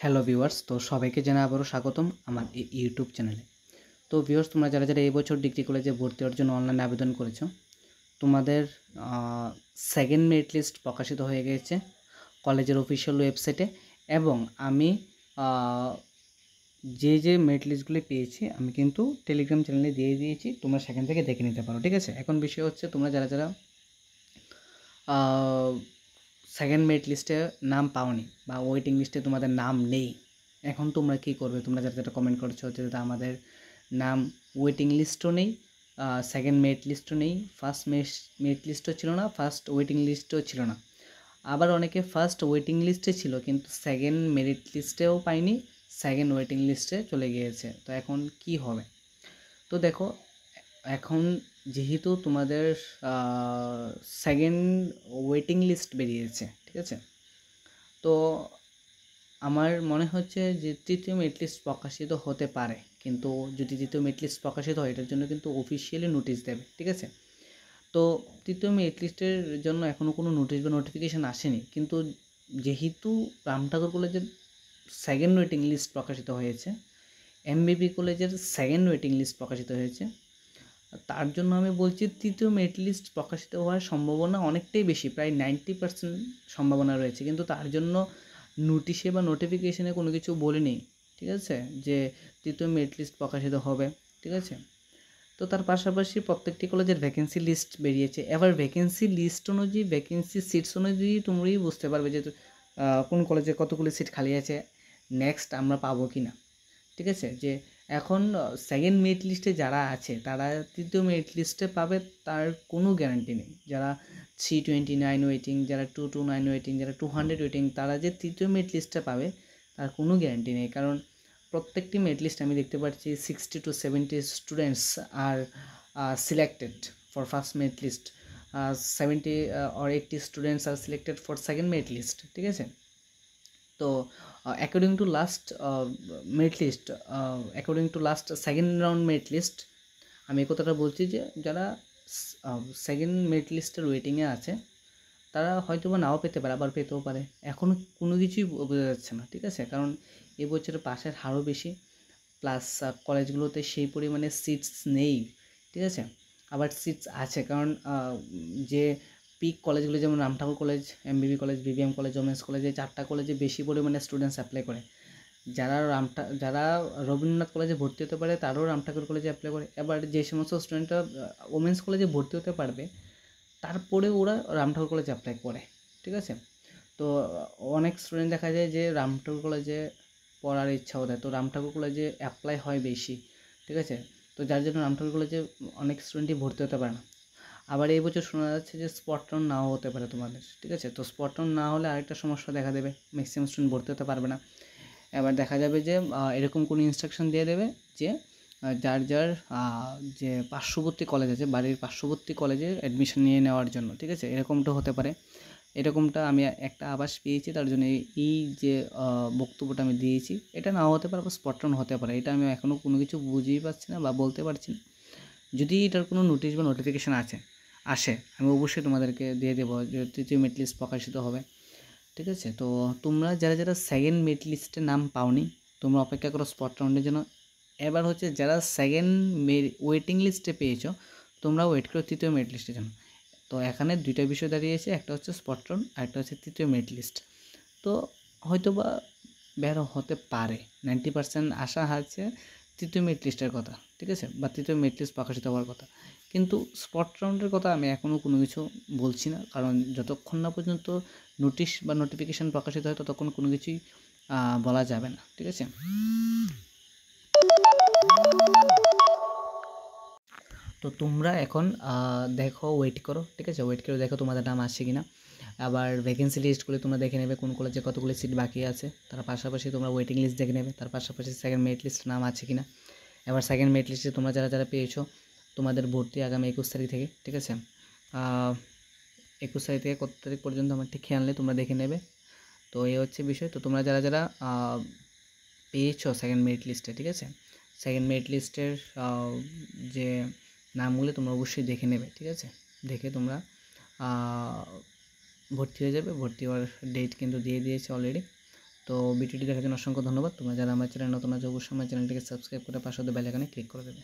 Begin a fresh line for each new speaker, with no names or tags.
Hello viewers, তো সবাইকে জানাই আবারও স্বাগতম আমার এই ইউটিউব চ্যানেলে। তো ভিউয়ার্স, তোমরা যারা যারা এই বছর ডিগ্রি কলেজে ভর্তি হওয়ার জন্য অনলাইনে আবেদন করেছো, তোমাদের সেকেন্ড মেরিট লিস্ট প্রকাশিত হয়ে গিয়েছে কলেজের অফিসিয়াল ওয়েবসাইটে। এবং আমি যে মেরিট লিস্টগুলি পেয়েছি আমি কিন্তু টেলিগ্রাম চ্যানেলে দিয়ে দিয়েছি, তোমরা সেখান থেকে দেখে নিতে পারো। ঠিক আছে, এখন বিষয় হচ্ছে তোমরা যারা যারা সেকেন্ড মেরিট লিস্টে নাম পাওনি বা ওয়েটিং লিস্টে তোমাদের নাম নেই, এখন তোমরা কী করবে? তোমরা যারা যারা কমেন্ট করছো যে আমাদের নাম ওয়েটিং লিস্টও নেই, সেকেন্ড মেরিট লিস্টও নেই, ফার্স্ট মেরিট লিস্টও ছিল না, ফার্স্ট ওয়েটিং লিস্টও ছিল না। আবার অনেকে ফার্স্ট ওয়েটিং লিস্টে ছিল কিন্তু সেকেন্ড মেরিট লিস্টেও পায়নি, সেকেন্ড ওয়েটিং লিস্টে চলে গিয়েছে। তো এখন কি হবে? তো দেখো, এখন যেহেতু তোমাদের সেকেন্ড ওয়েটিং লিস্ট বেরিয়েছে, ঠিক আছে, তো আমার মনে হচ্ছে যে তৃতীয় মেরিট লিস্ট প্রকাশিত হতে পারে। কিন্তু যদি তৃতীয় মেরিট লিস্ট প্রকাশিত হয়, এটার জন্য কিন্তু অফিসিয়ালি নোটিশ দেবে। ঠিক আছে, তো তৃতীয় মেরিট লিস্টের জন্য এখনও কোনো নোটিশ বা নোটিফিকেশান আসেনি। কিন্তু যেহেতু রাম ঠাকুর কলেজের সেকেন্ড ওয়েটিং লিস্ট প্রকাশিত হয়েছে, এমবিবি কলেজের সেকেন্ড ওয়েটিং লিস্ট প্রকাশিত হয়েছে, তার জন্য আমি বলছি তৃতীয় মেরিট লিস্ট প্রকাশিত হওয়ার সম্ভাবনা অনেকটাই বেশি, প্রায় 90% সম্ভাবনা রয়েছে। কিন্তু তার জন্য নোটিশে বা নোটিফিকেশনে কোনো কিছু বলেনি, ঠিক আছে, যে তৃতীয় মেরিট লিস্ট প্রকাশিত হবে। ঠিক আছে, তো তার পাশাপাশি প্রত্যেকটি কলেজের ভ্যাকেন্সি লিস্ট বেরিয়েছে। এবার ভ্যাকেন্সি লিস্ট অনুযায়ী, ভ্যাকেন্সি সিটস অনুযায়ী তোমরাই বুঝতে পারবে যে কোন কলেজে কতগুলো সিট খালি আছে, নেক্সট আমরা পাবো কি না। ঠিক আছে, যে এখন সেকেন্ড মেরিট লিস্টে যারা আছে তারা তৃতীয় মেরিট লিস্টে পাবে তার কোনো গ্যারান্টি নেই। যারা 329 ওয়েটিং, যারা 229 ওয়েটিং, যারা 200 ওয়েটিং, তারা যে তৃতীয় মেরিট লিস্টে পাবে তার কোনো গ্যারান্টি নেই। কারণ প্রত্যেকটি মেরিট লিস্ট আমি দেখতে পাচ্ছি 60 to 70 students are selected for first merit list, 70 or 80 students are selected for second merit list. ঠিক আছে, তো according to last merit list, according to last second round merit list, আমি এই কথাটা বলছি যে যারা সেকেন্ড মেরিট লিস্টের ওয়েটিংয়ে আছে তারা হয়তো বা নাও পেতে পারে, আবার পেতেও পারে। এখনও কোনো কিছুই বোঝা যাচ্ছে না। ঠিক আছে, কারণ এবছর পাশের হারও বেশি, প্লাস কলেজগুলোতে সেই পরিমাণে সিটস নেই। ঠিক আছে, আবার সিটস আছে, কারণ যে পিক কলেজগুলো যেমন Ram Thakur college, MBB college, BBM college, women's college, এই চারটা কলেজে বেশি পরিমাণে স্টুডেন্টস অ্যাপ্লাই করে। যারা রবীন্দ্রনাথ কলেজে ভর্তি হতে পারে তারাও রাম ঠাকুর কলেজে অ্যাপ্লাই করে। এবার যে সমস্ত স্টুডেন্টরা ওমেন্স কলেজে ভর্তি হতে পারবে তারপরে ওরা রাম ঠাকুর কলেজে অ্যাপ্লাই করে। ঠিক আছে, তো অনেক স্টুডেন্ট দেখা যায় যে রাম ঠাকুর কলেজে পড়ার ইচ্ছাও দেয়, তো রাম ঠাকুর কলেজে অ্যাপ্লাই হয় বেশি। ঠিক আছে, তো যার জন্য রাম ঠাকুর কলেজে অনেক স্টুডেন্টই ভর্তি হতে পারে না। আবার এই বছর শোনা যাচ্ছে যে স্পট রাউন্ড নাও হতে পারে তোমাদের। ঠিক আছে, তো স্পট রাউন্ড না হলে আরেকটা সমস্যা দেখা দেবে, ম্যাক্সিমাম স্টুডেন্ট ভর্তি হতে পারবে না। এবার দেখা যাবে যে এরকম কোনো ইনস্ট্রাকশন দিয়ে দেবে যে যার যার যে পার্শ্ববর্তী কলেজ আছে, বাড়ির পার্শ্ববর্তী কলেজে অ্যাডমিশন নিয়ে নেওয়ার জন্য। ঠিক আছে, এরকমটা হতে পারে। এরকমটা আমি একটা আভাস পেয়েছি, তার জন্য এই যে বক্তব্যটা আমি দিয়েছি, এটা নাও হতে পারে বা স্পট রাউন্ড হতে পারে। এটা আমি এখনও কোনো কিছু বুঝতেই পারছি না বা বলতে পারছি না। যদি এটার কোনো নোটিশ বা নোটিফিকেশান আসে আমি অবশ্যই তোমাদেরকে দিয়ে দেবো যে তৃতীয় মেরিট লিস্ট প্রকাশিত হবে। ঠিক আছে, তো তোমরা যারা যারা সেকেন্ড মেরিট লিস্টে নাম পাওনি, তোমরা অপেক্ষা করো স্পট রাউন্ডের জন্য। এবার হচ্ছে যারা সেকেন্ড ওয়েটিং লিস্টে পেয়েছো, তোমরা ওয়েট করো তৃতীয় মেরিট লিস্টের জন্য। তো এখানে দুইটা বিষয় দাঁড়িয়েছে, একটা হচ্ছে স্পট রাউন্ড আর একটা হচ্ছে তৃতীয় মেরিট লিস্ট। তো হয়তো বা বের হতে পারে, 90% আশা আছে তৃতীয় মেরিট লিস্টের কথা। ঠিক আছে, বা তৃতীয় মেরিট লিস্ট প্রকাশিত হওয়ার কথা। কিন্তু স্পট রাউন্ডের কথা আমি এখনও কোনো কিছু বলছি না, কারণ যতক্ষণ না পর্যন্ত নোটিশ বা নোটিফিকেশান প্রকাশিত হয় ততক্ষণ কোনো কিছুই বলা যাবে না। ঠিক আছে, তো তোমরা এখন দেখো, ওয়েট করো। ঠিক আছে, ওয়েট করে দেখো তোমাদের নাম আসছে কিনা। আবার ভ্যাকেন্সি লিস্টগুলি তোমরা দেখে নেবে, কোন কলেজে কতগুলি সিট বাকি আছে। তার পাশাপাশি তোমরা ওয়েটিং লিস্ট দেখে নেবে, তার পাশাপাশি সেকেন্ড মেরিট লিস্ট নাম আছে কিনা। এবার সেকেন্ড মেরিট লিস্টে তোমরা যারা যারা পেয়েছো, তোমাদের ভর্তি আগামী 21 তারিখ থেকে। ঠিক আছে, 21 তারিখ থেকে কত তারিখ পর্যন্ত আমার ঠিক খেয়াল নেই, তোমরা দেখে নেবে। তো এই হচ্ছে বিষয়। তো তোমরা যারা যারা পেয়েছো সেকেন্ড মেরিট লিস্টে, ঠিক আছে, সেকেন্ড মেরিট লিস্টের যে নামগুলো তোমরা অবশ্যই দেখে নেবে। ঠিক আছে, দেখে তোমরা ভর্তি হয়ে যাবে। ভর্তি হওয়ার ডেট কিন্তু দিয়ে দিয়েছে অলরেডি। তো ভিডিওটি দেখার জন্য অসংখ্য ধন্যবাদ। তোমরা যারা আমার চ্যানেল নতুন আছো অবশ্যই আমার চ্যানেলটিকে সাবস্ক্রাইব করে পাশে বেল আইকনে ক্লিক করে দেবে।